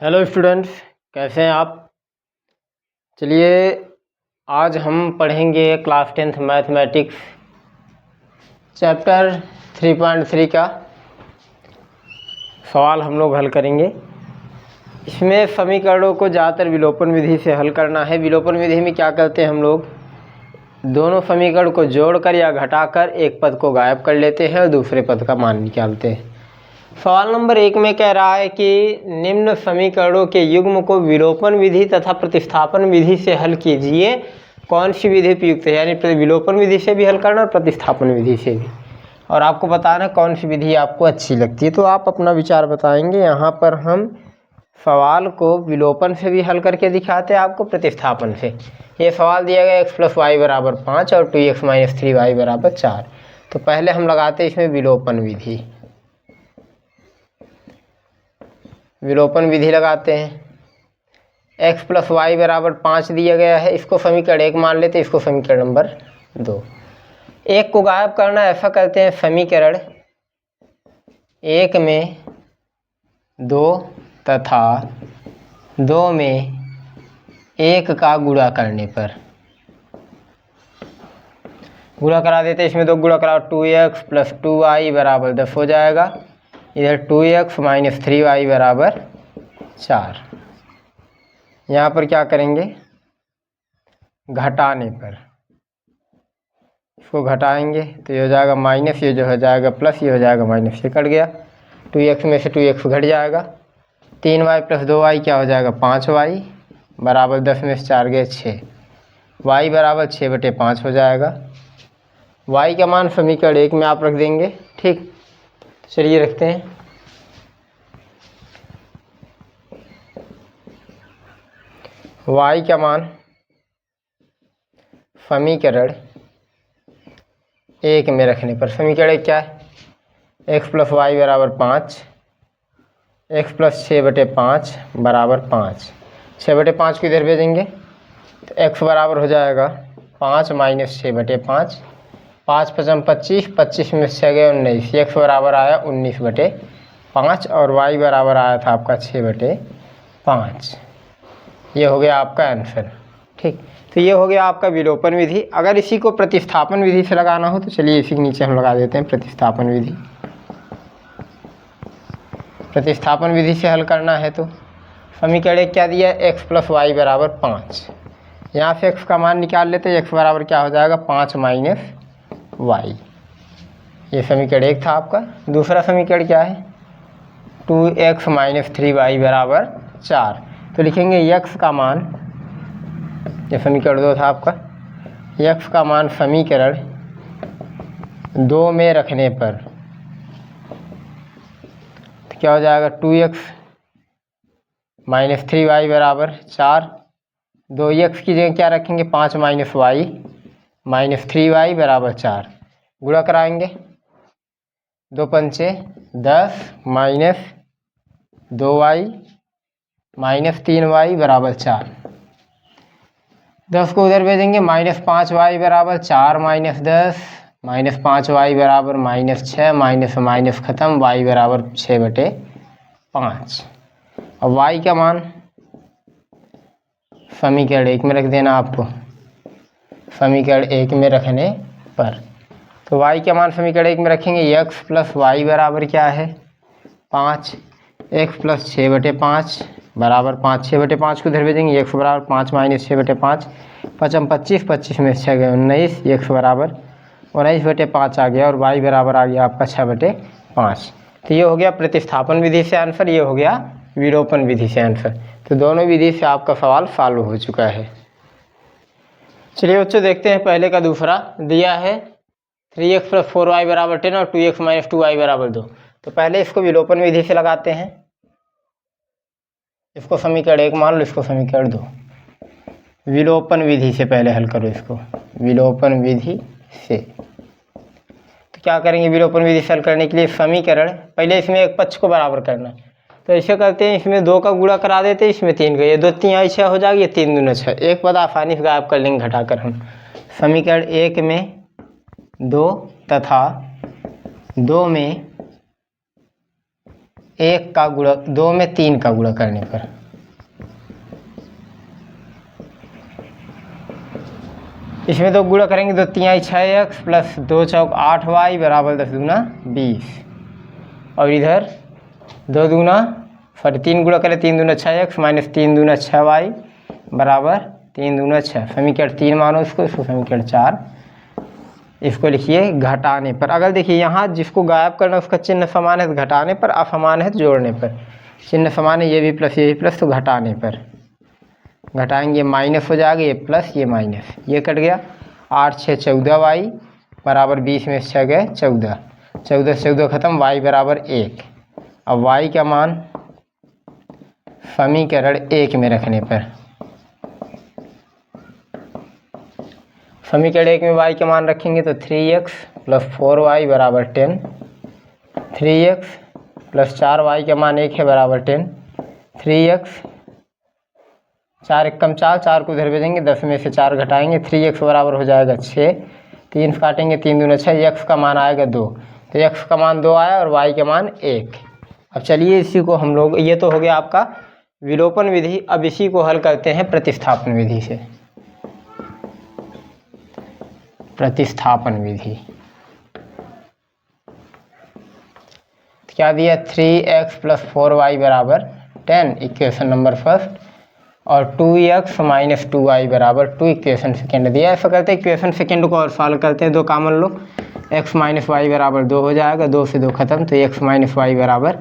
Hello students, कैसे हैं आप। चलिए आज हम पढ़ेंगे क्लास 10th मैथमेटिक्स चैप्टर 3.3 का सवाल हम लोग हल करेंगे। इसमें समीकरणों को ज़्यादातर विलोपन विधि से हल करना है। विलोपन विधि में क्या करते हैं हम लोग, दोनों समीकरण को जोड़कर या घटाकर एक पद को गायब कर लेते हैं और दूसरे पद का मान निकालते हैं। सवाल नंबर 1 में कह रहा है कि निम्न समीकरणों के युग्म को विलोपन विधि तथा प्रतिस्थापन विधि से हल कीजिए। कौन सी विधि उपयुक्त है, यानी विलोपन विधि से भी हल करना और प्रतिस्थापन विधि से भी, और आपको बताना कौन सी विधि आपको अच्छी लगती है। तो आप अपना विचार बताएंगे। यहाँ पर हम सवाल को विलोपन से भी हल करके दिखाते हैं, आपको प्रतिस्थापन से। ये सवाल दिया गया x + y = 5 और 2x - 3y = 4। तो पहले हम लगाते हैं इसमें विलोपन विधि। विलोपन विधि लगाते हैं। x + y = 5 दिया गया है, इसको समीकरण 1 मान लेते हैं, इसको समीकरण नंबर 2। 1 को गायब करना, ऐसा करते हैं समीकरण 1 में 2 तथा 2 में 1 का गुणा करने पर गुणा करा देते हैं। इसमें 2 गुणा कराओ, 2x + 2y = 10 हो जाएगा। इधर 2x - 3y = 4। यहाँ पर क्या करेंगे, घटाने पर इसको घटाएंगे तो ये हो जाएगा माइनस, ये जो हो जाएगा प्लस, ये हो जाएगा माइनस, ये कट गया। 2x में से 2x घट जाएगा। 3y + 2y क्या हो जाएगा, 5y = 10 में से 4 गए 6, y = 6/5 हो जाएगा। y का मान समीकरण 1 में आप रख देंगे। ठीक, चलिए रखते हैं। y का मान समीकरण 1 में रखने पर, समीकरण 1 क्या है, x + y = 5, x + 6/5 = 5। 6/5 को इधर भेजेंगे तो x बराबर हो जाएगा 5 - 6/5। 5 × 5 = 25, 25 में से 6 गए 19, x बराबर आया 19/5 और y बराबर आया था आपका 6/5। ये हो गया आपका आंसर। ठीक, तो ये हो गया आपका विलोपन विधि। अगर इसी को प्रतिस्थापन विधि से लगाना हो तो चलिए इसी के नीचे हम लगा देते हैं प्रतिस्थापन विधि। प्रतिस्थापन विधि से हल करना है तो समीकरण 1 क्या दिया है, x + y = 5। यहाँ से x का मान निकाल लेते हैं। x बराबर क्या हो जाएगा, 5 - y। ये समीकरण 1 था आपका। दूसरा समीकरण क्या है, 2x - 3y = 4। तो लिखेंगे x का मान, ये समीकरण 2 था आपका, x का मान समीकरण 2 में रखने पर तो क्या हो जाएगा, 2x - 3y = 4। 2x की जगह क्या रखेंगे, 5 - y - 3y = 4। गुणा कराएंगे, 2 × 5 = 10 - 2y - 3y = 4। 10 को उधर भेजेंगे, -5y = 4 - 10 -5y = -6 खत्म, y = 6/5। अब y का मान समीकरण 1 में रख देना आपको, समीकरण 1 में रखने पर। तो y का मान समीकरण 1 में रखेंगे। x + y बराबर क्या है, 5, x + 6/5 = 5। 6/5 को इधर भेजेंगे, x बराबर 5 - 6/5, 5 × 25, 25 में से 6 गए 19, x बराबर 19/5 आ गया और y बराबर आ गया आपका 6/5। तो ये हो गया प्रतिस्थापन विधि से आंसर, ये हो गया विलोपन विधि से आंसर। तो दोनों विधि से आपका सवाल सॉल्व हो चुका है। चलिए बच्चों देखते हैं पहले का दूसरा दिया है 3x + 4y = 10 और 2x - 2y = 2। तो पहले इसको विलोपन विधि से लगाते हैं। इसको समीकरण 1 मान लो, इसको समीकरण 2। विलोपन विधि से पहले हल करो इसको, विलोपन विधि से। तो क्या करेंगे, विलोपन विधि से हल करने के लिए समीकरण पहले इसमें एक पक्ष को बराबर करना है। तो ऐसे करते हैं, इसमें 2 का गुणा करा देते हैं, इसमें 3 का, ये 2 3 6 हो जाएगी, ये 3 दूना 6। एक पद आसानी से गायब कर लेंगे घटाकर हम। समीकरण 1 में 2 तथा 2 में 1 का गुणा, 2 में 3 का गुणा करने पर इसमें तो गुणा करेंगे, 2 तिहाई 6x प्लस 2 चौक 8y बराबर 10 दूना 20। और इधर 2 दूना 3 गुणा करें, 3 दूना 6x माइनस 3 दूना 6y बराबर 3 दूना 6। समीकरण 3 मानो इसको समीकरण 4। इसको लिखिए घटाने पर। अगर देखिए यहाँ जिसको गायब करना उसका चिन्ह समान है तो घटाने पर, असमान है तो जोड़ने पर। चिन्ह समान है, ये भी प्लस तो घटाने पर घटाएंगे माइनस हो जाएगा, ये प्लस ये माइनस, ये कट गया। 8 6 14y बराबर 20 में 6 गए 14, 14 से 14 खत्म, y बराबर 1। अब y का मान समीकरण 1 में रखने पर, समीकरण 1 में y का मान रखेंगे तो 3x प्लस 4y बराबर 10, 3x प्लस 4y का मान 1 है बराबर 10, 3x 4 एक कम 4, 4 को इधर भेजेंगे, 10 में से 4 घटाएंगे, 3x बराबर हो जाएगा 6, 3 काटेंगे 3 दूना 6, x का मान आएगा 2, तो x का मान 2 आया और y का मान 1। अब चलिए इसी को हम लोग, ये तो हो गया आपका विलोपन विधि। अब इसी को हल करते हैं प्रतिस्थापन विधि से। प्रतिस्थापन विधि क्या दिया, 3x प्लस 4y बराबर 10 इक्वेशन नंबर फर्स्ट, और 2x माइनस 2y बराबर 2 इक्वेशन सेकेंड दिया। ऐसा करते हैं इक्वेशन सेकेंड को और सॉल्व करते हैं, 2 कॉमन लो, x माइनस वाई बराबर 2 हो जाएगा, 2 से 2 खत्म, तो x माइनस वाई बराबर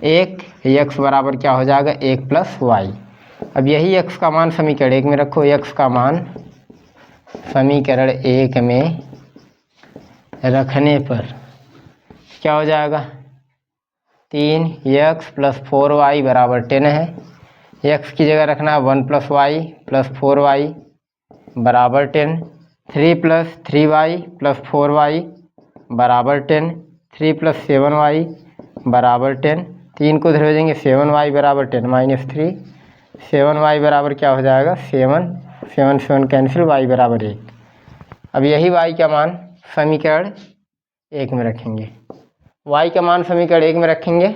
1, x बराबर क्या हो जाएगा 1 प्लस वाई। अब यही x का मान समीकरण 1 में रखो, x का मान समीकरण 1 में रखने पर क्या हो जाएगा, 3x प्लस 4y बराबर 10 है, x की जगह रखना 1 प्लस वाई प्लस 4y बराबर 10, 3 प्लस 3y प्लस 4y बराबर 10, 3 प्लस 7y बराबर 10, 3 को इधर भेजेंगे 7y बराबर 10 माइनस 3, 7y बराबर क्या हो जाएगा 7, 7 7 कैंसिल, y बराबर 1। अब यही y का मान समीकरण 1 में रखेंगे, y का मान समीकरण 1 में रखेंगे,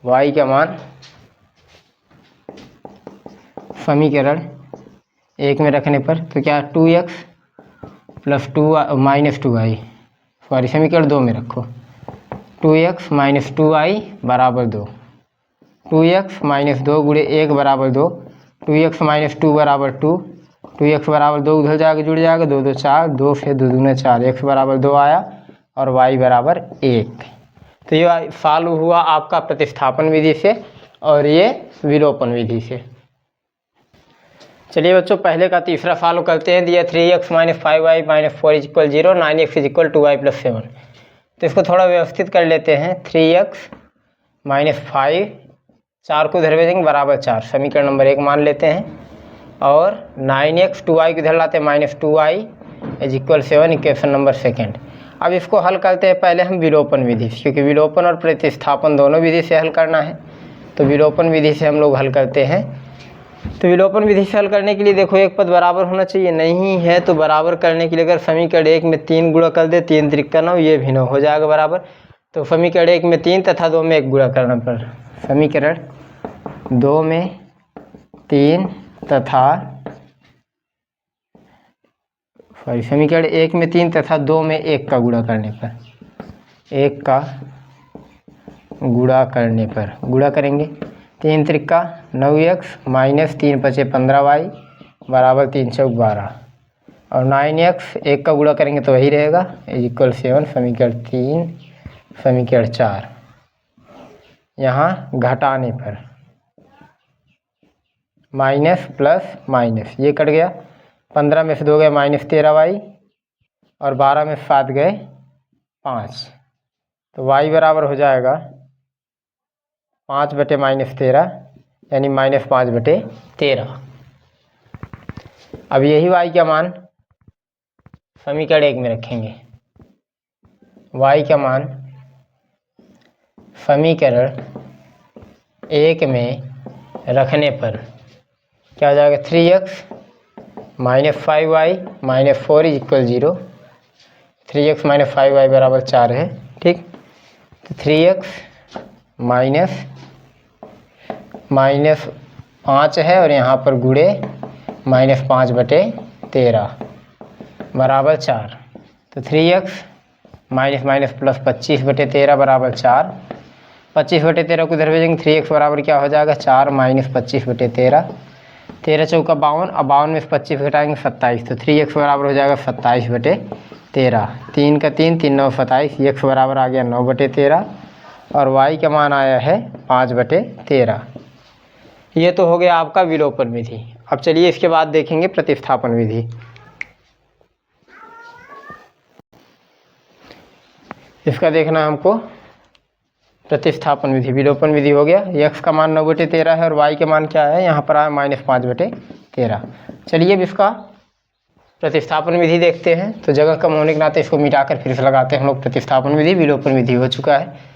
y का मान समीकरण 1 में रखने पर तो क्या 2x plus 2 minus 2y, sorry समीकरण 2 में रखो, 2x माइनस 2y बराबर 2, 2x माइनस 2 गुणे 1 बराबर 2, 2x माइनस 2 बराबर 2, 2x बराबर 2 उधर जाकर जुड़ जाएगा, 2 2 4, 2 से 2 दूना 4, x बराबर 2 आया और y बराबर 1। तो ये सॉल्व हुआ आपका प्रतिस्थापन विधि से और ये विलोपन विधि से। चलिए बच्चों पहले का तीसरा सॉल्व करते हैं। दिया 3x minus 5y minus 4 is equal 0, 9x is equal 2y plus 7। तो इसको थोड़ा व्यवस्थित कर लेते हैं। 3x माइनस 5, 4 को इधर भेजेंगे बराबर 4, समीकरण नंबर 1 मान लेते हैं, और 9x 2y को इधर लाते हैं minus 2y is equal 7 equation number second. अब इसको हल करते हैं पहले हम विलोपन विधि से, क्योंकि विलोपन और प्रतिस्थापन दोनों विधि से हल करना है, तो विलोपन विधि से हम लोग हल करते हैं। तो विलोपन विधि से हल करने के लिए देखो एक पद बराबर होना चाहिए, नहीं है तो बराबर करने के लिए अगर समीकरण 1 में 3 गुणा कर दे, 3 त्रिका 9, ये भी 9 हो जाएगा बराबर। तो समीकरण 1 में 3 तथा 2 में 1 गुणा करना पर, समीकरण 2 में 3 तथा समीकरण 1 में 3 तथा 2 में 1 का गुणा करने पर, 1 का गुणा करने पर गुणा करेंगे, 3 त्रिका 9x माइनस 3 पचे 15y बराबर 3 चौक 12, और 9x 1 का गुणा करेंगे तो वही रहेगा इज इक्वल 7, समीकरण 3 समीकरण 4। यहाँ घटाने पर माइनस प्लस माइनस, ये कट गया, 15 में से 2 गए माइनस 13y, और 12 में 7 गए 5, तो y बराबर हो जाएगा 5 बटे माइनस 13, यानी माइनस 5 बटे 13। अब यही y का मान समीकरण 1 में रखेंगे, y का मान समीकरण 1 में रखने पर क्या हो जाएगा, 3x minus 5y minus 4 is equal 0, 3x minus 5y बराबर 4 है, ठीक। तो 3x माइनस 5 है और यहाँ पर गुणे -5/13 बराबर 4। तो 3x माइनस माइनस प्लस 25/13 बराबर 4। 25/13 को इधर भेजेंगे, 3x बराबर क्या हो जाएगा 4 माइनस 25/13। 13 चौका 52, अब 52 में से 25 घटाएंगे 27, तो 3x बराबर हो जाएगा 27/13। 3 का 3, 3 9 27, x बराबर आ गया 9/13 और y का मान आया है 5/13। ये तो हो गया आपका विलोपन विधि। अब चलिए इसके बाद देखेंगे प्रतिस्थापन विधि। इसका देखना है हमको प्रतिस्थापन विधि। विलोपन विधि हो गया, x का मान 9/13 है और y का मान क्या है, यहाँ पर आया -5/13। चलिए अब इसका प्रतिस्थापन विधि देखते हैं। तो जगह कम होने के नाते इसको मिटाकर फिर से लगाते हैं हम लोग। प्रतिस्थापन विधि विलोपन विधि हो चुका है।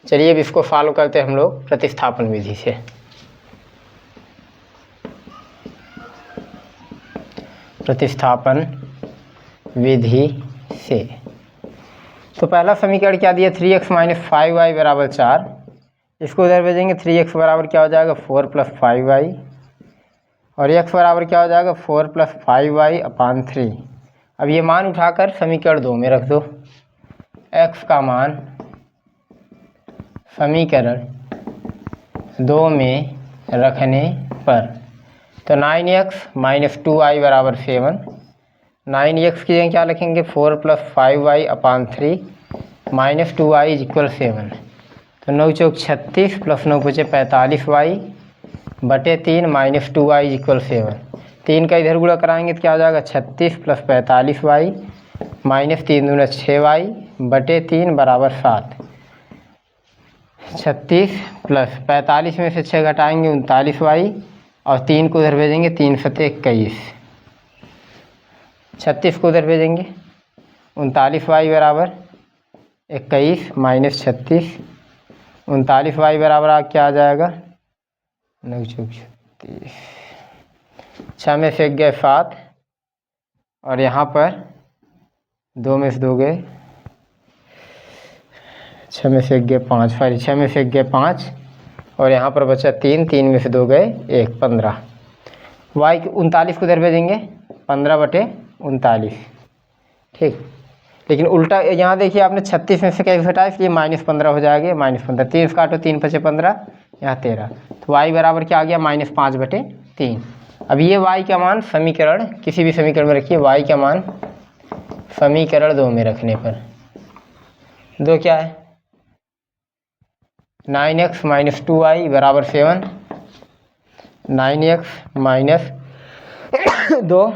चलिए अब इसको फॉलो करते हैं हम लोग प्रतिस्थापन विधि से। प्रतिस्थापन विधि से तो पहला समीकरण क्या दिया, 3x माइनस 5y बराबर 4। इसको उधर भेजेंगे, 3x बराबर क्या हो जाएगा 4 + 5y और x बराबर क्या हो जाएगा 4 + 5y/3। अब ये मान उठाकर समीकरण 2 में रख दो। x का मान समीकरण 2 में रखने पर तो 9x माइनस 2y बराबर 7। 9x की जगह क्या लिखेंगे 4 + 5y/3 माइनस 2y = 7। तो 9 चौक 36 प्लस 9 बचे 45y/3 माइनस 2y = 7। 3 का इधर गुणा कराएंगे तो क्या हो जाएगा 36 + 45y माइनस 3 दूना 6y/3 बराबर 7। 36 + 45 में से 6 घटाएंगे 39y और 3 को उधर भेजेंगे, 3 × 21। 36 को उधर भेजेंगे, 39y बराबर 21 माइनस 36। 39y बराबर क्या आ जाएगा 9 चौक 36। 6 में से 1 गए 7 और यहाँ पर 2 में से 2 गए, 6 में से 1 गए 5, 6 में से 1 गए 5 और यहाँ पर बचा 3, 3 में से 2 गए 1, 15। y 39 को इधर भेजेंगे 15/39। ठीक, लेकिन उल्टा यहाँ देखिए आपने 36 में से क्या घटाया, इसलिए -15 हो जाएगा। -15, 3 से काटो 3 × 5 = 15, यहाँ 13। तो y बराबर क्या आ गया -5/3। अब ये y का मान समीकरण किसी भी समीकरण में रखिए। y का मान समीकरण 2 में रखने पर 2 क्या है 9x माइनस 2y बराबर 7। 9x माइनस 2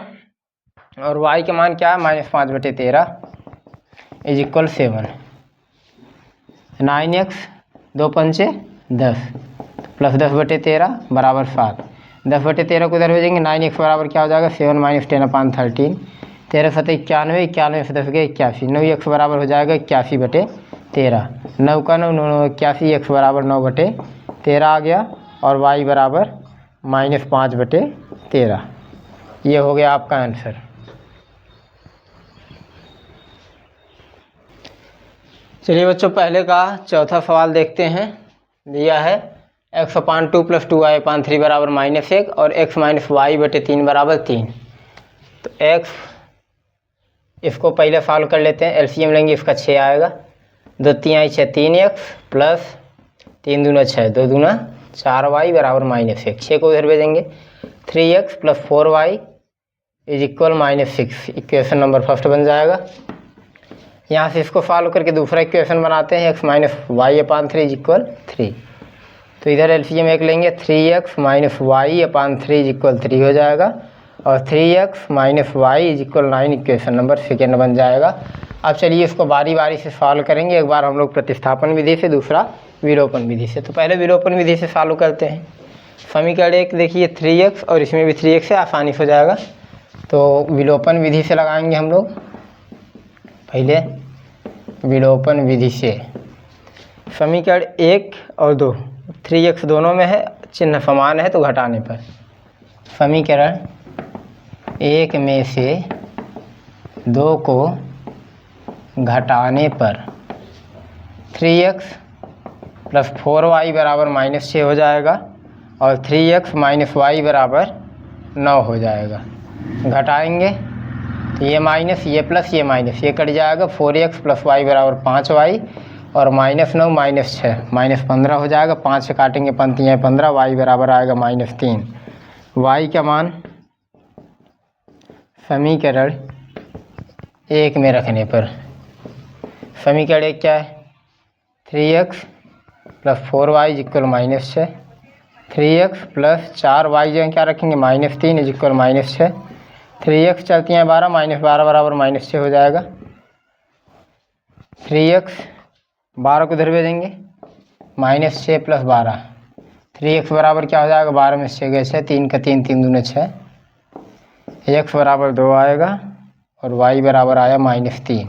और y का मान क्या है -5/13 = 7। 9x 2 पंचे 10 प्लस 10/13 बराबर 7। 10/13 को इधर भेजेंगे, 9x बराबर क्या हो जाएगा 7 - 10/13। 13 × 7 = 91, 91 से 10 गए 81। 9x बराबर हो जाएगा 81/13। 9 का 9, 9 81, x बराबर 9/13 आ गया और y बराबर -5/13। ये हो गया आपका आंसर। चलिए बच्चों पहले का चौथा सवाल देखते हैं। दिया है x/2 + 2y/3 बराबर -1 और x - y/3 बराबर 3। तो x इसको पहले सॉल्व कर लेते हैं। एलसीएम लेंगे, इसका 6 आएगा। 2 × 3 = 3x प्लस 3 दूना 6, 2 दूना 4y बराबर -1। 6 को उधर भेजेंगे, 3x + 4y = -6। Equation number first बन जाएगा। यहाँ से इसको सॉल्व करके दूसरा इक्वेशन बनाते हैं, x - y/3 = 3। तो इधर एलसीएम एक लेंगे, 3x - y/3 = 3 हो जाएगा और 3x - y = 9 equation number second बन जाएगा। अब चलिए इसको बारी बारी से सॉल्व करेंगे। एक बार हम लोग प्रतिस्थापन विधि से, दूसरा विलोपन विधि से। तो पहले विलोपन विधि से सॉल्व करते हैं। समीकरण 1 देखिए 3x और इसमें भी 3x से आसानी से हो जाएगा। तो विलोपन विधि से लगाएंगे हम लोग। पहले विलोपन विधि से समीकरण 1 और 2 3x दोनों में है, चिन्ह समान है तो घटाने पर समीकरण 1 में से 2 को घटाने पर 3x + 4y बराबर -6 हो जाएगा और 3x माइनस वाई बराबर 9 हो जाएगा। घटाएंगे तो ये माइनस, ये प्लस, ये माइनस, ये कट जाएगा। 4x प्लस वाई बराबर 5y और -9 -6 -15 हो जाएगा। 5 से काटेंगे पंक्तियाँ 15, y बराबर आएगा -3। y का मान समीकरण 1 में रखने पर, समीकरण 1 क्या है? 3x plus 4y equal -6, 3x plus 4y जो क्या रखेंगे -3 इक्वल -6, 3x चलती हैं 12, -12 बराबर -6 हो जाएगा। 3x 12 को इधर भेजेंगे, -6 प्लस 12, 3x बराबर क्या हो जाएगा? 12 में 6 गए 6, 3 का 3, 3 दूने 6, x बराबर 2 आएगा और y बराबर आया -3।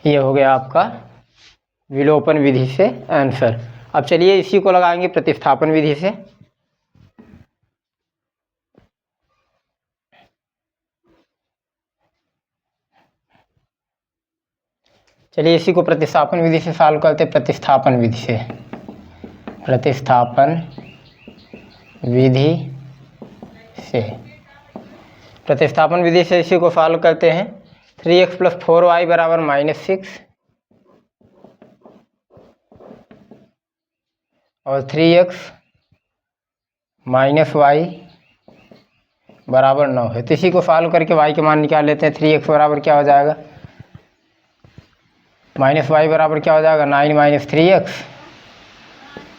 ये हो गया आपका विलोपन विधि से आंसर। अब चलिए इसी को लगाएंगे प्रतिस्थापन विधि से। चलिए इसी को प्रतिस्थापन विधि से सॉल्व करते। प्रतिस्थापन विधि से, प्रतिस्थापन विधि से, प्रतिस्थापन विधि से इसी को सॉल्व करते हैं। 3x प्लस 4y बराबर -6 और 3x माइनस वाई बराबर 9 है। तो इसी को सॉल्व करके y के मान निकाल लेते हैं। 3x बराबर क्या हो जाएगा? माइनस वाई बराबर क्या हो जाएगा? 9 माइनस 3x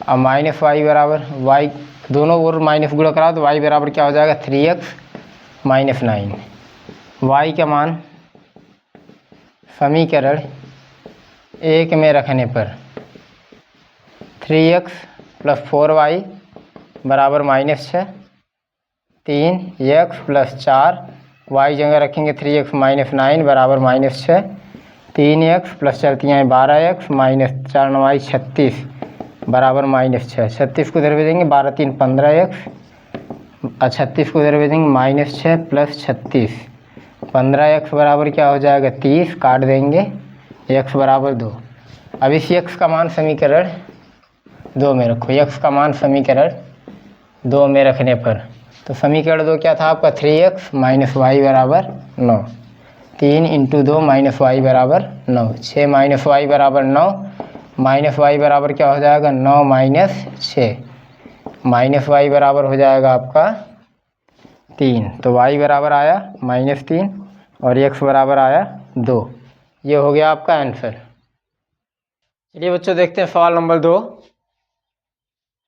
और माइनस वाई बराबर y दोनों ओर माइनस गुणा करा तो y बराबर क्या हो जाएगा? 3x minus 9। y का मान समीकरण 1 में रखने पर 3x प्लस 4y बराबर -6, 3x प्लस 4 y जगह रखेंगे 3x माइनस 9 बराबर -6, 3x प्लस चलती हैं 12x माइनस 4 9 36 बराबर -6। 36 को इधर भेजेंगे, 12 3 15x, 36 को इधर भेजेंगे -6 प्लस 36, 15x बराबर क्या हो जाएगा? 30, काट देंगे, x बराबर 2। अब इस x का मान समीकरण 2 में रखो। x का मान समीकरण 2 में रखने पर तो समीकरण 2 क्या था आपका? 3x माइनस वाई बराबर 9, 3 × 2 माइनस वाई बराबर 9, 6 माइनस वाई बराबर 9, माइनस वाई बराबर क्या हो जाएगा? 9 माइनस 6, माइनस वाई बराबर हो जाएगा आपका 3। तो y बराबर आया -3 और x बराबर आया 2। ये हो गया आपका आंसर। चलिए बच्चों देखते हैं सवाल नंबर 2।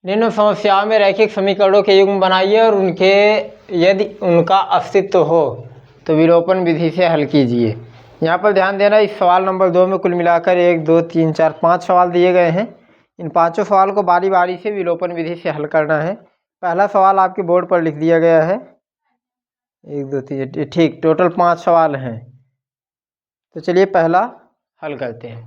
निम्न समस्याओं में रैखिक समीकरणों के युग्म बनाइए और उनके यदि उनका अस्तित्व हो तो विलोपन विधि से हल कीजिए। यहाँ पर ध्यान देना, इस सवाल नंबर 2 में कुल मिलाकर 1 2 3 4 5 सवाल दिए गए हैं। इन पांचों सवाल को बारी बारी से विलोपन विधि से हल करना है। पहला सवाल आपके बोर्ड पर लिख दिया गया है। 1 2 3, ठीक, टोटल 5 सवाल हैं। तो चलिए पहला हल करते हैं।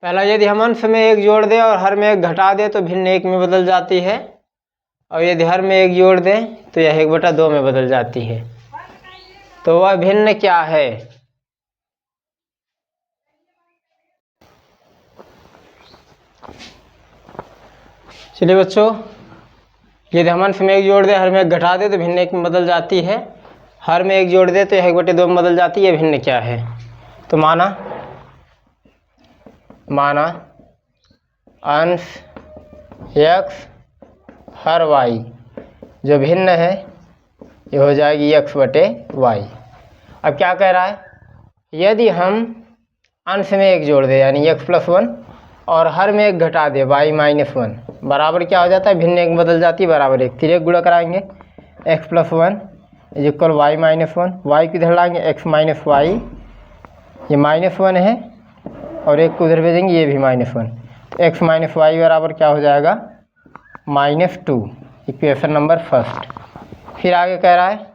पहला, यदि हम अंश में 1 जोड़ दें और हर में 1 घटा दें तो भिन्न 1 में बदल जाती है, और यदि हर में 1 जोड़ दें तो यह 1/2 में बदल जाती है। तो वह भिन्न क्या है? चलिए बच्चों, यदि हम अंश में 1 जोड़ दें, हर में 1 घटा दें तो भिन्न 1 में बदल जाती है, हर में 1 जोड़ दें तो यह 1/2 में बदल जाती है। भिन्न क्या है? तो माना अंश x हर y जो भिन्न है ये हो जाएगी x/y। अब क्या कह रहा है? यदि हम अंश में 1 जोड़ दें यानी x+1 और हर में 1 घटा दे y-1 बराबर क्या हो जाता है? भिन्न 1 में बदल जाती है, बराबर 1। 3 गुणा कराएंगे, x+1 इक्वल y-1, y को इधर लाएंगे x-y, ये -1 है और 1 को उधर भेजेंगे, ये भी -1, तो x-y बराबर क्या हो जाएगा? -2। Equation number first. फिर आगे कह रहा है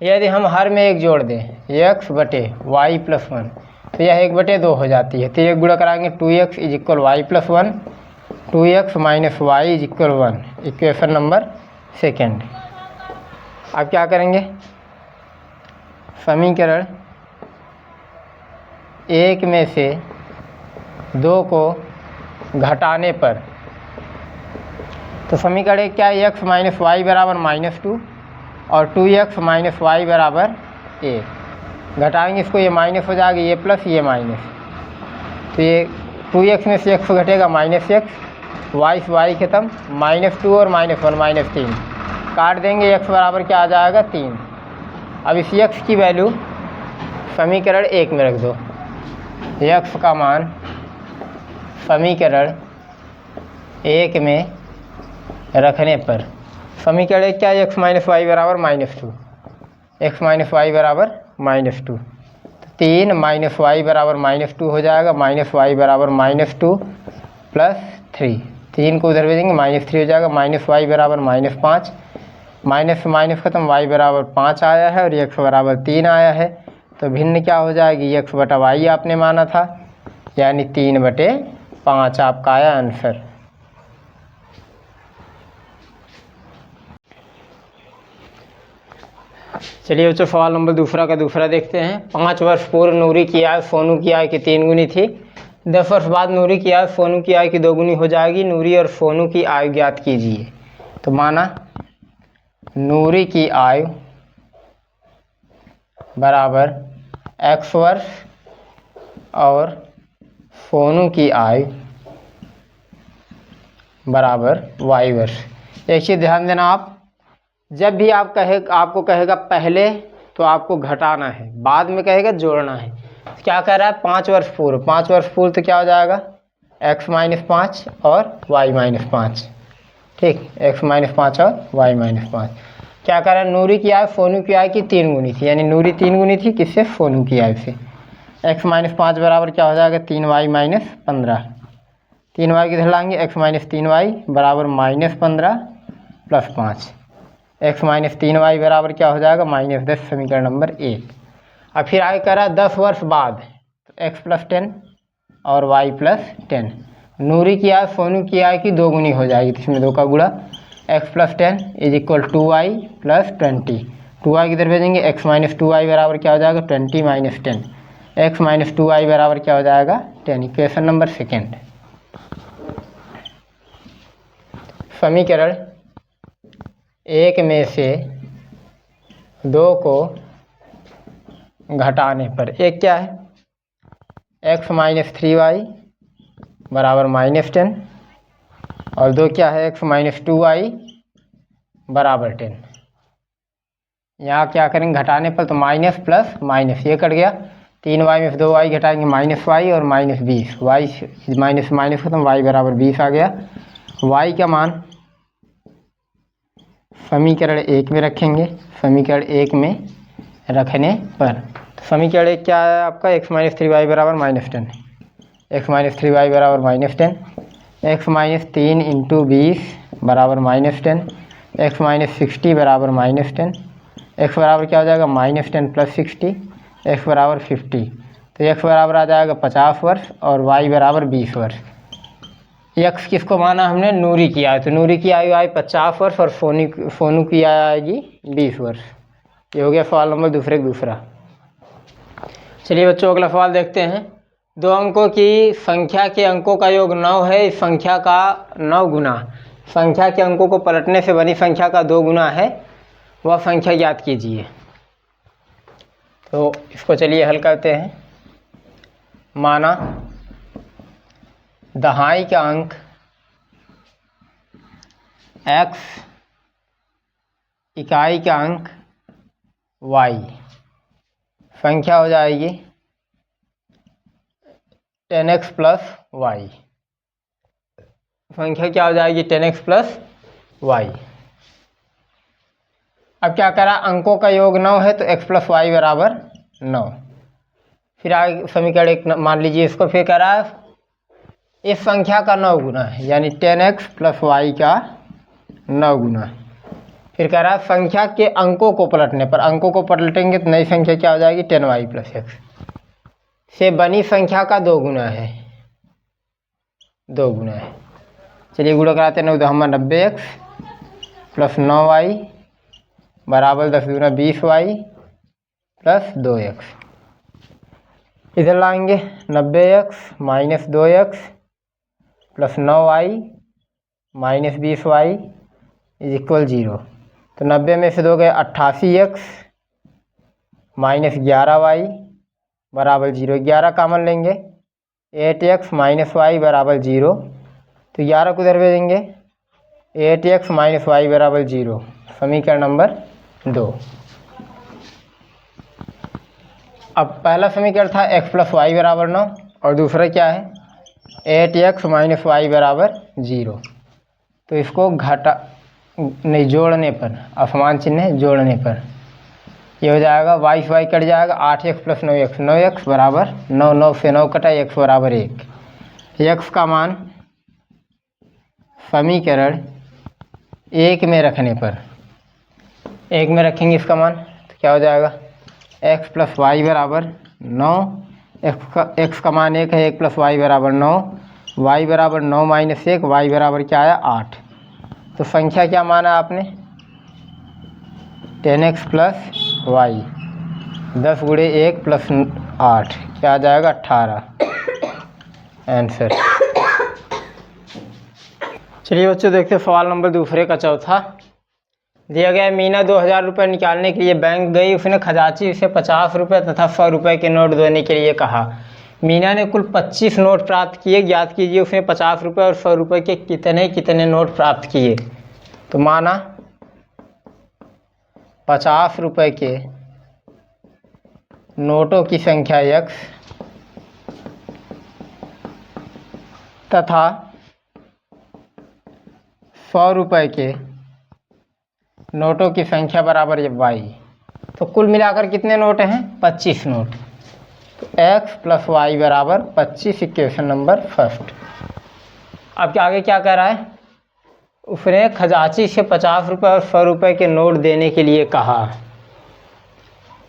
यदि हम हर में 1 जोड़ दें x/y+1 तो यह 1/2 हो जाती है। तो 1 गुणा कराएंगे, 2x = y+1, 2x - y = 1। Equation number second. अब क्या करेंगे? समीकरण 1 में से 2 को घटाने पर, तो समीकरण एक क्या है, x माइनस वाई बराबर -2 और 2x माइनस वाई बराबर 1। घटाएंगे इसको, ये माइनस हो जाएगा, ये प्लस ये माइनस, तो ये 2x में से x घटेगा -x, वाई से वाई खत्म, -2 और -1 -3 काट देंगे, x बराबर क्या आ जाएगा 3। अब इस x की वैल्यू समीकरण 1 में रख दो, x का मान समीकरण 1 में रखने पर, समीकरण 1 क्या है, x माइनस वाई बराबर -2, x माइनस वाई बराबर -2, 3 माइनस वाई बराबर -2 हो जाएगा, माइनस वाई बराबर -2 प्लस 3, 3 को उधर भेजेंगे -3 हो जाएगा, माइनस वाई बराबर -5, माइनस से माइनस खत्म, y बराबर 5 आया है और x बराबर 3 आया है, तो भिन्न क्या हो जाएगी, x बटा वाई आपने माना था, यानी 3/5 आपका आया आंसर। चलिए बच्चों, सवाल नंबर दूसरा का दूसरा देखते हैं। 5 वर्ष पूर्व नूरी की आय सोनू की आय की 3 गुनी थी। 10 वर्ष बाद नूरी की आय सोनू की आय की 2 गुनी हो जाएगी। नूरी और सोनू की आयु ज्ञात कीजिए। तो माना नूरी की आयु बराबर x वर्ष और सोनू की आयु बराबर y वर्ष। एक चीज़ ध्यान देना, आप जब भी आपको कहेगा पहले तो आपको घटाना है, बाद में कहेगा जोड़ना है। क्या कह रहा है, 5 वर्ष पूर्व, 5 वर्ष पूर्व तो क्या हो जाएगा, x माइनस 5 और y माइनस 5, ठीक, x माइनस 5 और y माइनस 5। क्या कह रहा है, नूरी की आय सोनू की आय की 3 गुनी थी, यानी नूरी 3 गुनी थी किससे, सोनू की आय से। x माइनस 5 बराबर क्या हो जाएगा, 3y माइनस 15, 3y किधर लाएंगे, x माइनस 3y बराबर -15 प्लस 5, x माइनस 3y बराबर क्या हो जाएगा, -10, समीकरण नंबर 1। अब फिर आगे कह रहा है 10 वर्ष बाद, तो x प्लस 10 और y प्लस 10। नूरी की आय सोनू की आय की 2 गुनी हो जाएगी, तो इसमें 2 का गुणा, x plus 10 is equal 2y plus 20, 2y किधर भेजेंगे, x माइनस 2y बराबर क्या हो जाएगा, 20 माइनस 10, x माइनस 2y बराबर क्या हो जाएगा, 10। Equation number 2। समीकरण 1 में से 2 को घटाने पर, एक क्या है, x माइनस 3y बराबर -10 और 2 क्या है, x माइनस 2y बराबर 10। यहाँ क्या करेंगे घटाने पर, तो माइनस प्लस माइनस, ये कट गया, 3y में से 2y घटाएंगे -y और -20, y माइनस माइनस खत्म, y बराबर 20 आ गया। y का मान समीकरण 1 में रखेंगे, समीकरण 1 में रखने पर, तो समीकरण 1 क्या है आपका, x माइनस 3y बराबर -10, x माइनस 3y बराबर -10, x माइनस 3 इंटू 20 बराबर -10, x माइनस 60 बराबर -10, x बराबर क्या हो जाएगा, -10 प्लस 60, x बराबर 50, तो x बराबर आ जाएगा 50 वर्ष और y बराबर 20 वर्ष। x किसको माना हमने, नूरी की आयु, तो नूरी की आयु आई 50 वर्ष और सोनू की आयु आएगी 20 वर्ष। ये हो गया सवाल नंबर दूसरा। चलिए बच्चों, अगला सवाल देखते हैं। 2 अंकों की संख्या के अंकों का योग 9 है, इस संख्या का 9 गुना, संख्या के अंकों को पलटने से बनी संख्या का 2 गुना है, वह संख्या याद कीजिए। तो इसको चलिए हल करते हैं। माना दहाई का अंक x, इकाई का अंक y, संख्या हो जाएगी 10x प्लस y, संख्या क्या हो जाएगी 10x प्लस y। अब क्या करा, अंकों का योग 9 है, तो x प्लस वाई बराबर 9। फिर आगे समीकरण 1 मान लीजिए इसको, फिर कह रहा है इस संख्या का 9 गुना है, यानी 10x प्लस वाई का 9 गुना। फिर कह रहा है संख्या के अंकों को पलटने पर, अंकों को पलटेंगे तो नई संख्या क्या हो जाएगी, 10y प्लस x से बनी संख्या का 2 गुना है, 2 गुना है। चलिए गुणा कराते हैं, 9 2 90x प्लस 9y बराबर 10 दूना 20y प्लस 2x। इधर लाएंगे 90x minus 2x plus 9y minus 20y is equal 0। तो 90 में से 2 गए 88x माइनस 11y बराबर 0। 11 कामन लेंगे 8x माइनस वाई बराबर 0। तो 11 को इधर भेजेंगे 8x माइनस वाई बराबर 0। समीकरण नंबर 2। अब पहला समीकरण था x प्लस वाई बराबर 9 और दूसरा क्या है 8x माइनस वाई बराबर 0। तो इसको नहीं जोड़ने पर, असमान चिन्ह है, जोड़ने पर ये हो जाएगा y से y कट जाएगा 8x प्लस 9x। 9x बराबर 9, 9 से 9 कटा, x बराबर 1। x का मान समीकरण 1 में रखने पर, 1 में रखेंगे इसका मान तो क्या हो जाएगा x प्लस वाई बराबर 9। x का मान 1 है, 1 प्लस वाई बराबर 9, y बराबर 9 माइनस 1, y बराबर क्या आया 8। तो संख्या क्या माना आपने 10x प्लस वाई, 10 गुणे 1 प्लस 8 क्या आ जाएगा 18 आंसर। चलिए बच्चों देखते हैं सवाल नंबर दूसरे का चौथा। दिया गया मीना 2000 रुपये निकालने के लिए बैंक गई। उसने खजांची से 50 रुपये तथा 100 रुपये के नोट देने के लिए कहा। मीना ने कुल 25 नोट प्राप्त किए। ज्ञात कीजिए उसने 50 रुपये और 100 रुपये के कितने कितने नोट प्राप्त किए। तो माना 50 रुपये के नोटों की संख्या x तथा 100 रुपये के नोटों की संख्या बराबर y। तो कुल मिलाकर कितने नोट हैं 25 नोट। तो x प्लस वाई बराबर 25 इक्वेशन नंबर फर्स्ट। अब आगे क्या कह रहा है, उसने खजांची से 50 रुपये और 100 रुपये के नोट देने के लिए कहा।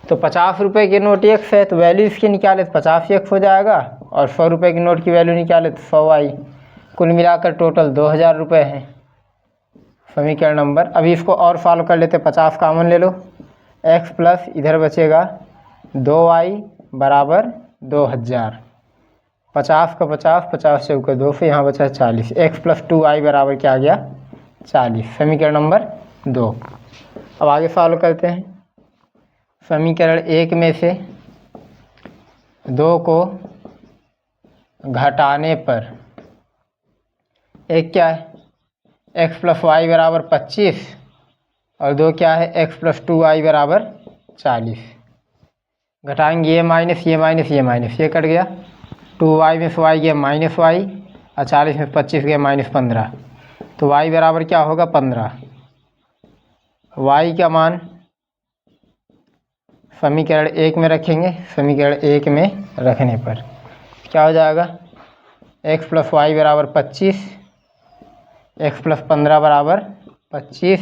तो 50 रुपये के नोट x है तो वैल्यू इसकी निकाले तो 50x हो जाएगा और 100 रुपये की नोट की वैल्यू निकाले तो 100y। कुल मिलाकर टोटल 2000 रुपये हैं। समीकरण नंबर, अभी इसको और सॉल्व कर लेते। 50 कामन ले लो, x प्लस इधर बचेगा 2y बराबर 2000। 50 का 50, 50 चौके 200, यहाँ बचा 40। x प्लस 2y बराबर क्या आ गया 40। समीकरण नंबर 2। अब आगे सॉल्व करते हैं। समीकरण 1 में से 2 को घटाने पर एक क्या है x प्लस वाई बराबर 25 और 2 क्या है x प्लस 2y बराबर 40। घटाएंगे ये माइनस ये माइनस ये माइनस, ये कट गया। 2y में से y गया माइनस y और 40 में 25 गया माइनस 15। तो y बराबर क्या होगा 15। y का मान समीकरण 1 में रखेंगे। समीकरण 1 में रखने पर क्या हो जाएगा x प्लस वाई बराबर 25, x प्लस 15 बराबर 25,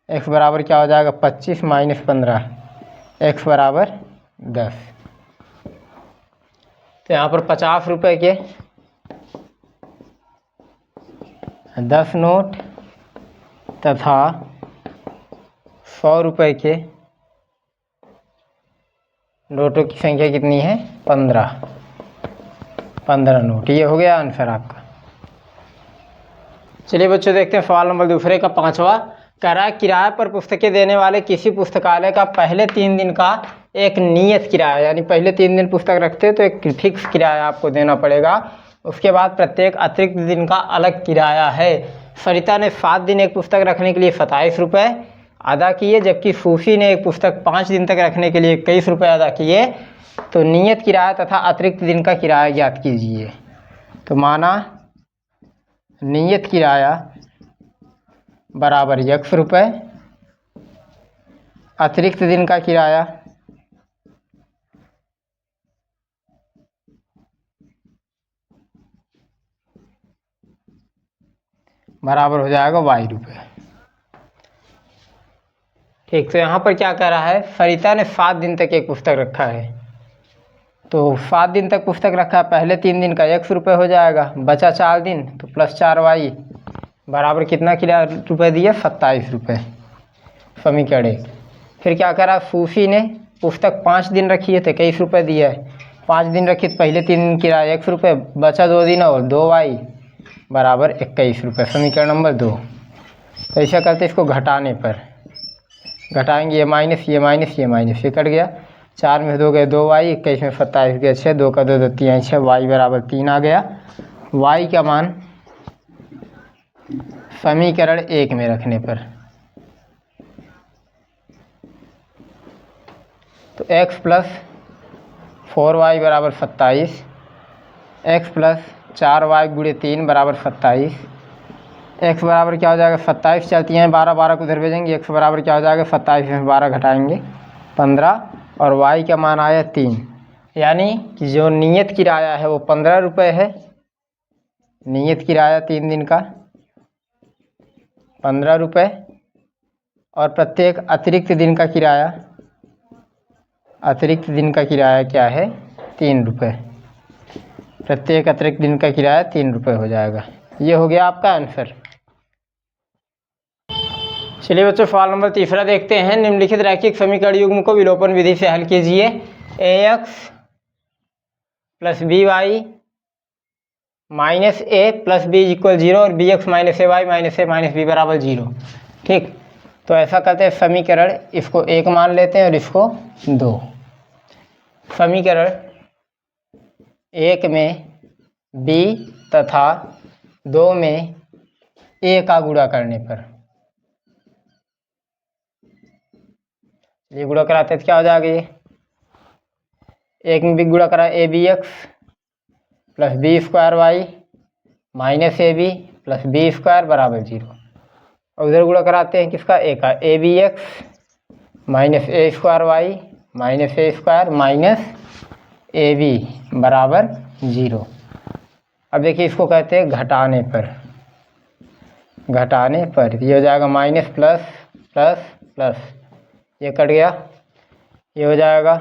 x बराबर क्या हो जाएगा 25 माइनस 15, x बराबर 10। तो यहाँ पर 50 रुपये के 10 नोट तथा 100 रुपये के नोटों की संख्या कितनी है 15 नोट। ये हो गया आंसर आपका। चलिए बच्चों देखते हैं सवाल नंबर दूसरे का पांचवा। कह रहा है किराए पर पुस्तकें देने वाले किसी पुस्तकालय का पहले 3 दिन का एक नियत किराया, यानी पहले 3 दिन पुस्तक रखते हैं तो एक फिक्स किराया आपको देना पड़ेगा। उसके बाद प्रत्येक अतिरिक्त दिन का अलग किराया है। सरिता ने 7 दिन एक पुस्तक रखने के लिए 27 रुपये अदा किए, जबकि सूफी ने एक पुस्तक 5 दिन तक रखने के लिए 21 रुपये अदा किए। तो नियत किराया तथा अतिरिक्त दिन का किराया ज्ञात कीजिए। तो माना नियत किराया बराबर x रुपये, अतिरिक्त दिन का किराया बराबर हो जाएगा y रुपये। ठीक, तो यहाँ पर क्या कह रहा है, सरिता ने 7 दिन तक एक पुस्तक रखा है। तो 7 दिन तक पुस्तक रखा है, पहले 3 दिन का x रुपये हो जाएगा, बचा 4 दिन तो प्लस 4y बराबर कितना किराया रुपये दिया 27 रुपये। समीकरण 1। फिर क्या करा, सूफी ने पुस्तक 5 दिन रखी है तो 21 रुपये दिया है। 5 दिन रखी तो पहले 3 दिन किराया 100 रुपये, बचा 2 दिन और 2y बराबर 21 रुपये। समीकरण नंबर 2। तो ऐसा करते इसको घटाने पर, घटाएंगे ये माइनस ये माइनस ये माइनस, ये कट गया। 4 में 2 गए 2y, 21 में 27 गए 6, 2 का 2 2 3 6, y बराबर 3 आ गया। y का मान समीकरण 1 में रखने पर, तो x प्लस 4y बराबर 27, x प्लस 4y गुणे 3 बराबर 27, x बराबर क्या हो जाएगा 27 चलती हैं 12 12 को उधर भेजेंगे, x बराबर क्या हो जाएगा 27 में 12 घटाएंगे 15, और y का मान आया 3। यानी कि जो नियत किराया है वो 15 रुपये है, नियत किराया 3 दिन का 15 रुपये, और प्रत्येक अतिरिक्त दिन का किराया, अतिरिक्त दिन का किराया क्या है 3 रुपये। प्रत्येक अतिरिक्त दिन का किराया 3 रुपये हो जाएगा। ये हो गया आपका आंसर। चलिए बच्चों सवाल नंबर तीसरा देखते हैं। निम्नलिखित रैखिक समीकरण युग्म को विलोपन विधि से हल कीजिए। ax plus B Y minus A plus B equal 0 और B x minus A Y minus A minus B बराबर 0। ठीक, तो ऐसा करते हैं समीकरण, इसको 1 मान लेते हैं और इसको 2। समीकरण 1 में b तथा 2 में a का गुणा करने पर, ये गुणा कराते तो क्या हो जाएगा, ये 1 में b गुणा करा a b x plus B square y minus A B plus B square बराबर 0, और उधर गुणा कराते हैं किसका ए का, a b x minus a square y minus a square minus A B बराबर 0। अब देखिए इसको कहते हैं घटाने पर, घटाने पर ये हो जाएगा माइनस प्लस प्लस प्लस, ये कट गया, ये हो जाएगा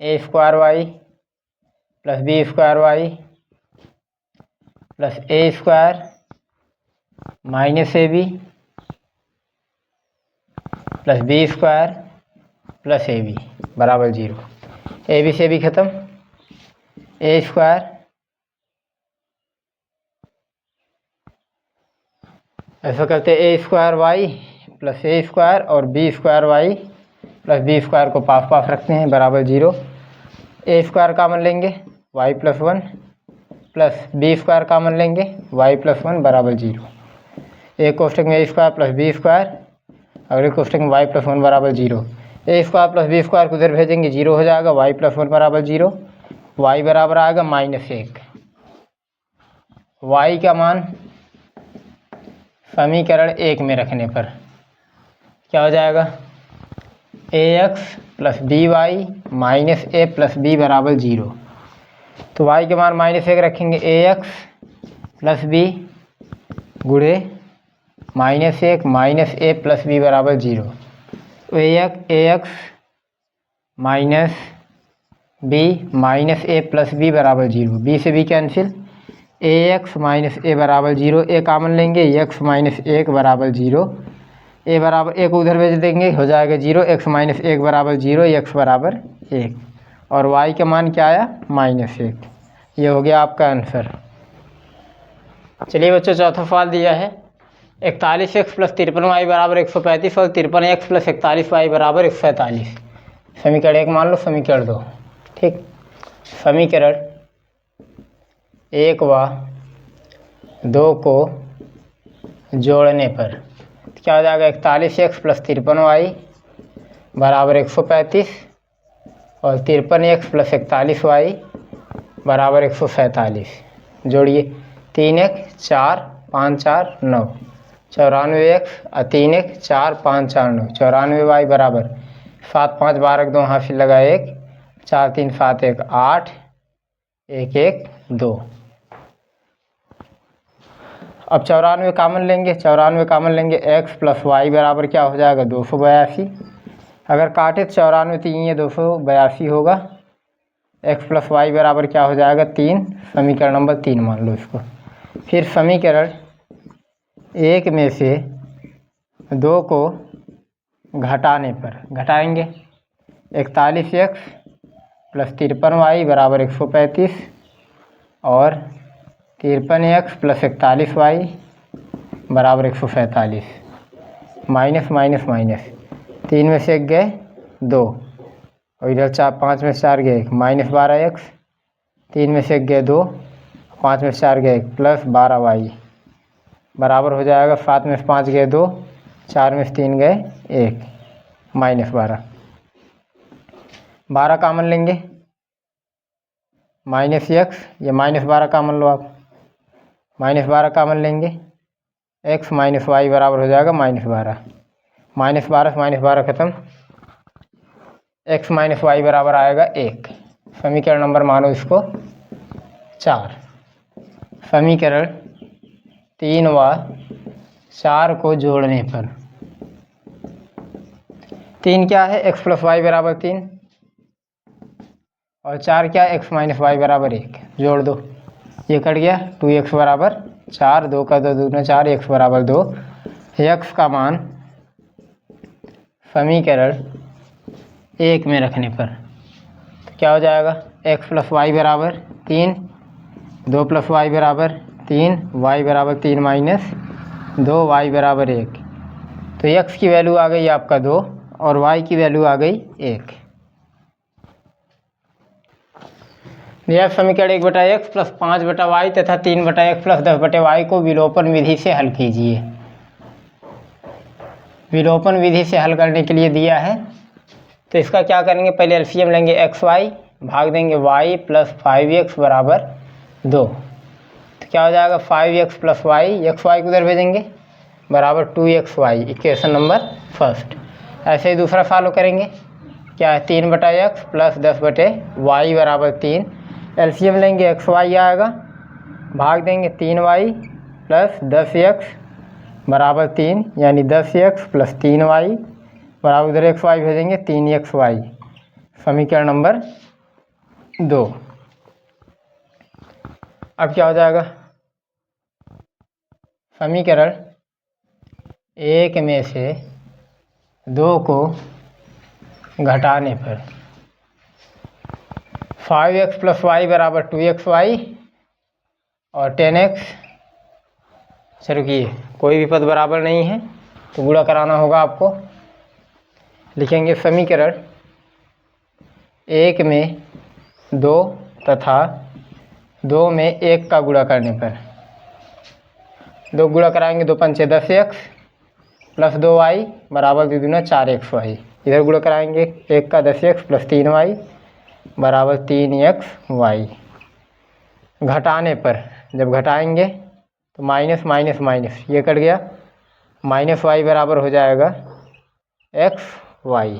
A square Y plus B square Y plus A square minus A B plus B square plus A B बराबर 0। ए बी से भी ख़त्म, ए स्क्वायर ऐसा करते a square Y plus A square और b square Y plus B square को पास पास रखते हैं बराबर 0। ए स्क्वायर कामन लेंगे Y plus 1 plus B square common लेंगे वाई प्लस 1 बराबर 0। एक कोष्टक में A square plus B square, अगले कोष्टक में वाई प्लस 1 बराबर 0। A square plus B square को उधर भेजेंगे 0 हो जाएगा, वाई प्लस 1 बराबर 0, वाई बराबर आएगा -1। वाई का मान समीकरण 1 में रखने पर क्या हो जाएगा, A X plus B Y minus A plus B बराबर 0। तो वाई के मान -1 रखेंगे, ए एक्स प्लस बी गुणे -1 माइनस ए प्लस बी बराबर 0। तो ए x minus B minus A plus B बराबर 0, बी से बी कैंसिल, ए एक्स माइनस ए बराबर 0, ए कामन लेंगे एक्स माइनस 1 बराबर 0, ए बराबर 1 उधर भेज देंगे हो जाएगा 0, एक्स माइनस 1 बराबर 0, एक्स बराबर 1, और वाई का मान क्या आया -1। ये हो गया आपका आंसर। चलिए बच्चों चौथा सवाल दिया है, 41x प्लस 53y बराबर 135 और 53x प्लस 41y बराबर 147। समीकरण 1 मान लो, समीकरण 2। ठीक, समीकरण 1 व 2 को जोड़ने पर क्या हो जाएगा, 41x प्लस 53y बराबर 135 और 53x प्लस 41y बराबर 147। जोड़िए, 3x 4 5 4 9, 94x 3x 4 5 4 9, 94y बराबर 7 5 12 2 हासिल लगा 1, 4 3 7 1 8 1 1 2। अब 94 कामन लेंगे, 94 कामन लेंगे, x प्लस वाई बराबर क्या हो जाएगा 282। अगर काटे तो 94 3 ये 282 होगा, x प्लस वाई बराबर क्या हो जाएगा 3। समीकरण नंबर 3 मान लो इसको। फिर समीकरण 1 में से 2 को घटाने पर, घटाएंगे, 41x प्लस 53y बराबर 135 और 53x प्लस 41y बराबर 147। माइनस माइनस माइनस, 3 में से 1 गए 2 और इधर 5 में से 4 गए 1, माइनस 12x, 3 में से 1 गए 2, 5 में से 4 गए 1, प्लस 12y बराबर हो जाएगा 7 में से 5 गए 2, 4 में से 3 गए 1, माइनस 12 कामन लेंगे, माइनस x, ये माइनस 12 कामन लो आप, माइनस 12 कामन लेंगे, x माइनस वाई बराबर हो जाएगा -12, -12 से -12 खत्म, x माइनस वाई बराबर आएगा 1। समीकरण नंबर मानो इसको 4। समीकरण 3 व 4 को जोड़ने पर 3 क्या है, x प्लस वाई बराबर 3 और 4 क्या है, x माइनस वाई बराबर 1। जोड़ दो, ये कट गया, 2x बराबर 4, 2 का 2 दूना 4, x बराबर 2। x का मान समीकरण 1 में रखने पर तो क्या हो जाएगा, x प्लस वाई बराबर 3, 2 प्लस वाई बराबर 3, y बराबर 3 माइनस 2, y बराबर 1। तो x की वैल्यू आ गई आपका 2 और y की वैल्यू आ गई 1। यह समीकरण 1/x प्लस 5/y तथा 3/x प्लस 10/y को विलोपन विधि से हल कीजिए। विलोपन विधि से हल करने के लिए दिया है तो इसका क्या करेंगे, पहले एलसीएम लेंगे xy भाग देंगे y प्लस 5x बराबर 2। तो क्या हो जाएगा 5x प्लस y, xy को उधर भेजेंगे बराबर 2xy, इक्वेशन नंबर फर्स्ट। ऐसे ही दूसरा फॉलो करेंगे, क्या है 3/x प्लस 10/y बराबर 3। एलसीएम लेंगे xy आएगा, भाग देंगे 3y प्लस 10x बराबर 3, यानी 10x प्लस 3y बराबर उधर xy भेजेंगे 3xy, समीकरण नंबर 2। अब क्या हो जाएगा, समीकरण 1 में से 2 को घटाने पर 5x प्लस वाई बराबर 2xy और 10x, चलो कि कोई भी पद बराबर नहीं है तो गुणा कराना होगा आपको। लिखेंगे समीकरण 1 में 2 तथा 2 में 1 का गुणा करने पर 2 गुणा कराएंगे, 2 पंचे 10x प्लस 2y बराबर 2 दूना 4xy। इधर गुणा कराएंगे 1 का 10x प्लस 3y बराबर 3xy। घटाने पर जब घटाएंगे तो माइनस माइनस माइनस, ये कट गया, माइनस वाई बराबर हो जाएगा xy।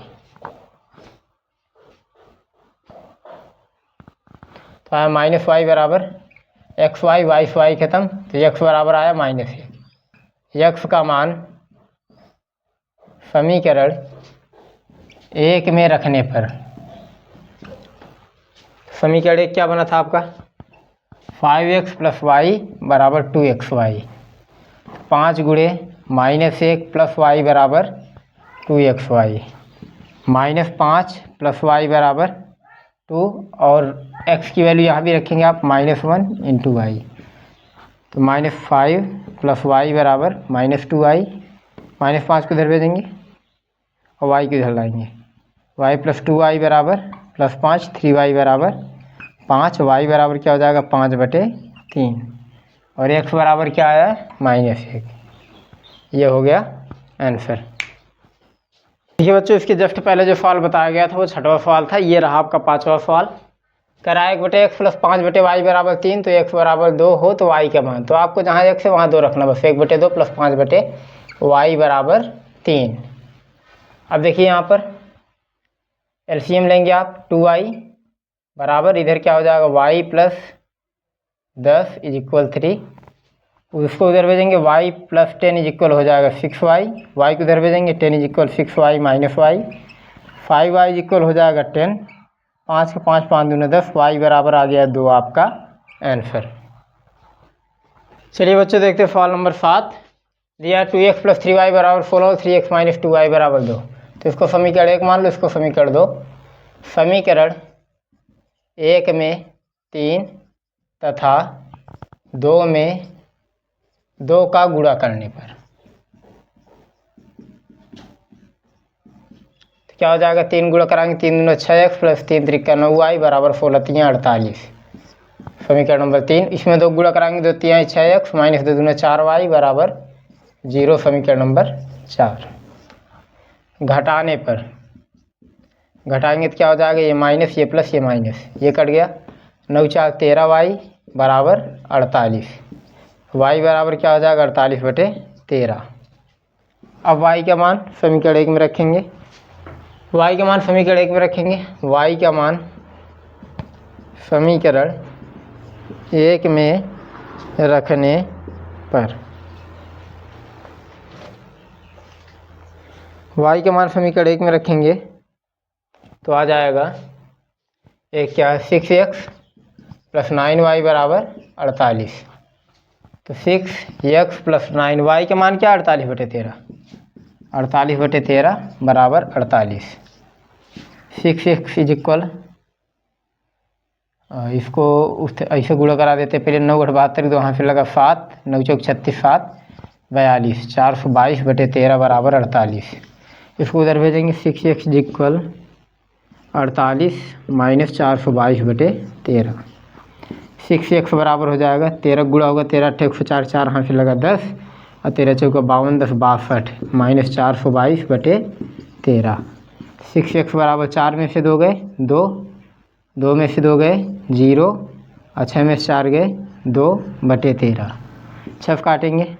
तो आया माइनस वाई बराबर xy, वाई से वाई खत्म, तो x बराबर आया -1। x का मान समीकरण 1 में रखने पर, समीकरण 1 क्या बना था आपका, 5x प्लस वाई बराबर 2xy, 5 गुणे -1 प्लस वाई बराबर 2xy, -5 प्लस वाई बराबर 2 और x की वैल्यू यहाँ भी रखेंगे आप -1 इंटू वाई, तो -5 प्लस वाई बराबर -2y, -5 को इधर भेजेंगे और y को इधर लाएंगे, y प्लस 2y बराबर +5, 3y बराबर 5, y बराबर क्या हो जाएगा 5/3 और x बराबर क्या आया -1। ये हो गया आंसर। देखिए बच्चों, इसके जस्ट पहले जो सवाल बताया गया था वो 6वां सवाल था, ये रहा आपका 5वां सवाल। करा 1/x प्लस 5/y बराबर 3, तो x बराबर 2 हो तो y का मान, तो आपको जहाँ x है वहाँ 2 रखना, बस 1/2 प्लस 5/y बराबर 3। अब देखिए यहाँ पर एलसीएम लेंगे आप, 2y बराबर इधर क्या हो जाएगा y प्लस 10 इज इक्वल 3, उसको उधर भेजेंगे y प्लस 10 इज इक्वल हो जाएगा 6y, y को उधर भेजेंगे 10 is equal 6y minus y, 5y is equal हो जाएगा 10, 5 के 5 5 दूना 10, y बराबर आ गया 2 आपका आंसर। चलिए बच्चों देखते हैं सवाल नंबर 7। दिया 2x प्लस 3y बराबर 16 और 3x माइनस 2y बराबर 2, तो इसको समीकरण 1 मान लो, इसको समीकरण 2। समीकरण 1 में 3 तथा 2 में 2 का गुणा करने पर। तो क्या हो जाएगा, 3 गुणा कराएंगे, 3 दूना 6x प्लस 3 त्रिका 9y बराबर 16 तियाँ 48। समीकरण नंबर 3। इसमें 2 गुणा कराएंगे, 2 तियाँ 6x माइनस 2 दूना 4y बराबर 0। समीकरण नंबर 4। घटाने पर, घटाएंगे तो क्या हो जाएगा, ये माइनस ये प्लस ये माइनस, ये कट गया, 9 4 13y बराबर 48। y बराबर क्या हो जाएगा, 48/13। अब y का मान समीकरण 1 में रखेंगे, y का मान समीकरण 1 में रखेंगे। y का मान समीकरण 1 में रखने पर, y का मान समीकरण 1 में रखेंगे तो आ जाएगा, एक क्या है 6x प्लस 9y बराबर 48। तो 6x प्लस 9y का मान क्या, 48/13। 48/13 बराबर 48। 6x इज इक्वल, इसको उस ऐसे गुणा करा देते, पहले 9 8 72 दो हाथ से लगा 7, 9 चौक 36 7 42, 422/13 बराबर 48। इसको उधर भेजेंगे, 6x is equal 48 minus 422/13। 6x बराबर हो जाएगा, 13 गुणा होगा, 13 8 104, 4 हाथ से लगा 10 और 13 चौका 52 10 62 माइनस 422/13। 6x बराबर 4 में से 2 गए 2, 2 में से 2 गए 0 और 6 में से 4 गए 2/13। 6 काटेंगे,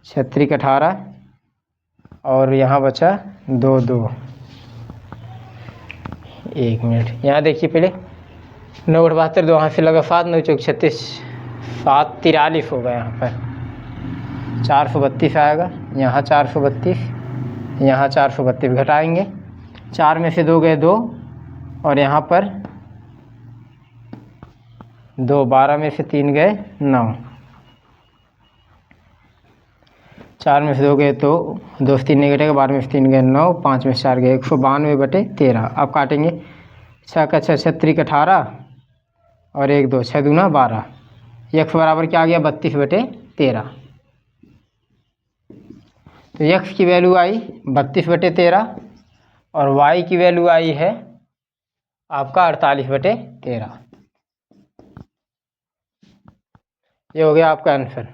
36 18 और यहाँ बचा 2 2। 1 मिनट, यहाँ देखिए पहले 9 8 72 दो हाथ से लगा 7, 9 चौक 36 7 43 होगा, यहाँ पर 432 आएगा, यहाँ 432, यहाँ 432 घटाएंगे, 4 में से 2 गए 2 और यहाँ पर 2, 12 में से 3 गए 9, 4 में से 2 गए तो 2 से 3 नहीं घटेगा, 12 में से 3 गए 9, 5 में से 4 गए 192/13। अब काटेंगे, 6 का 6 36 18 और 1 2 6 दूना 12। x बराबर क्या आ गया, 32/13। तो x की वैल्यू आई 32/13 और y की वैल्यू आई है आपका 48/13। ये हो गया आपका आंसर।